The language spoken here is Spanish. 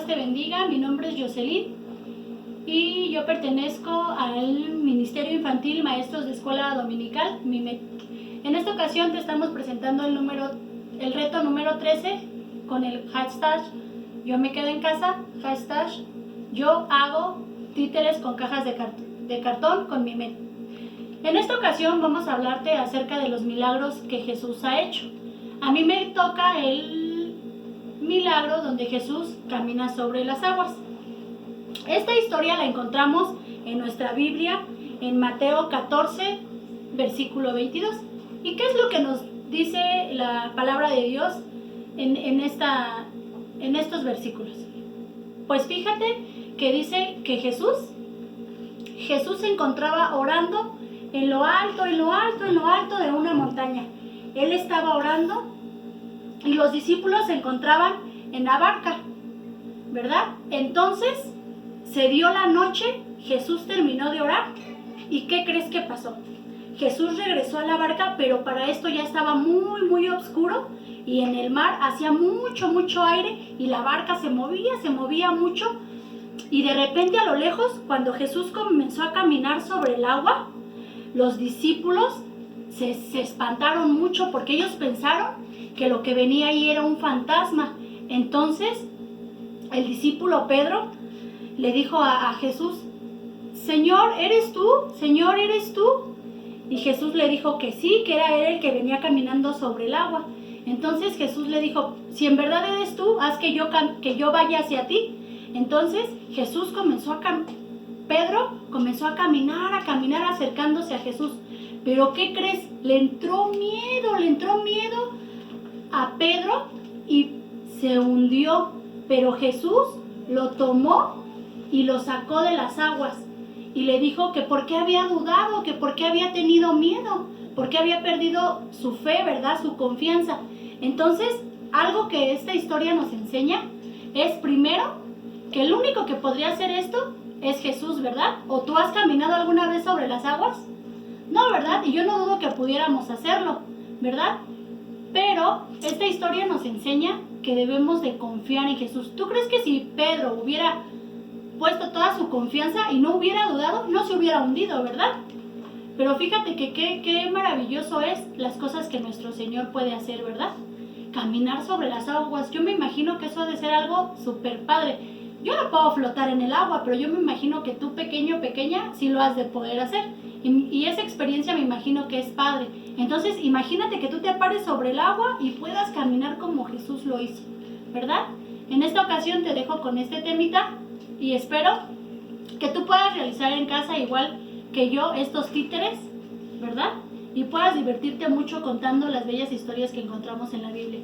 Dios te bendiga. Mi nombre es Jocelyn y yo pertenezco al Ministerio Infantil Maestros de Escuela Dominical, MIMED. En esta ocasión te estamos presentando el reto número 13 con el hashtag Yo me quedo en casa, hashtag Yo hago títeres con cajas de cartón con MIMED. En esta ocasión vamos a hablarte acerca de los milagros que Jesús ha hecho. A mí me toca el milagro donde Jesús camina sobre las aguas. Esta historia la encontramos en nuestra Biblia en Mateo 14, versículo 22. ¿Y qué es lo que nos dice la palabra de Dios en estos versículos? Pues fíjate que dice que Jesús se encontraba orando en lo alto de una montaña. Él estaba orando y los discípulos se encontraban en la barca, ¿verdad? Entonces se dio la noche, Jesús terminó de orar y ¿qué crees que pasó? Jesús regresó a la barca, pero para esto ya estaba muy oscuro y en el mar hacía mucho aire y la barca se movía mucho y de repente a lo lejos, cuando Jesús comenzó a caminar sobre el agua, los discípulos se espantaron mucho porque ellos pensaron que lo que venía ahí era un fantasma. Entonces el discípulo Pedro le dijo a Jesús: Señor, ¿eres tú? Señor, ¿eres tú? Y Jesús le dijo que sí, que era él el que venía caminando sobre el agua. Entonces Jesús le dijo: si en verdad eres tú, haz que yo vaya hacia ti. Entonces Pedro comenzó a caminar acercándose a Jesús. Pero ¿qué crees? Le entró miedo a Pedro y se hundió. Pero Jesús lo tomó y lo sacó de las aguas. Y le dijo que por qué había dudado, que por qué había tenido miedo, por qué había perdido su fe, ¿verdad? Su confianza. Entonces, algo que esta historia nos enseña es, primero, que el único que podría hacer esto es Jesús, ¿verdad? ¿O tú has caminado alguna vez sobre las aguas? No, ¿verdad? Y yo no dudo que pudiéramos hacerlo, ¿verdad? Pero esta historia nos enseña que debemos de confiar en Jesús. ¿Tú crees que si Pedro hubiera puesto toda su confianza y no hubiera dudado, no se hubiera hundido, ¿verdad? Pero fíjate que qué maravilloso es las cosas que nuestro Señor puede hacer, ¿verdad? Caminar sobre las aguas. Yo me imagino que eso ha de ser algo súper padre. Yo no puedo flotar en el agua, pero yo me imagino que tú, pequeña, sí lo has de poder hacer. Y esa experiencia me imagino que es padre. Entonces, imagínate que tú te pares sobre el agua y puedas caminar como Jesús lo hizo, ¿verdad? En esta ocasión te dejo con este temita y espero que tú puedas realizar en casa igual que yo estos títeres, ¿verdad? Y puedas divertirte mucho contando las bellas historias que encontramos en la Biblia.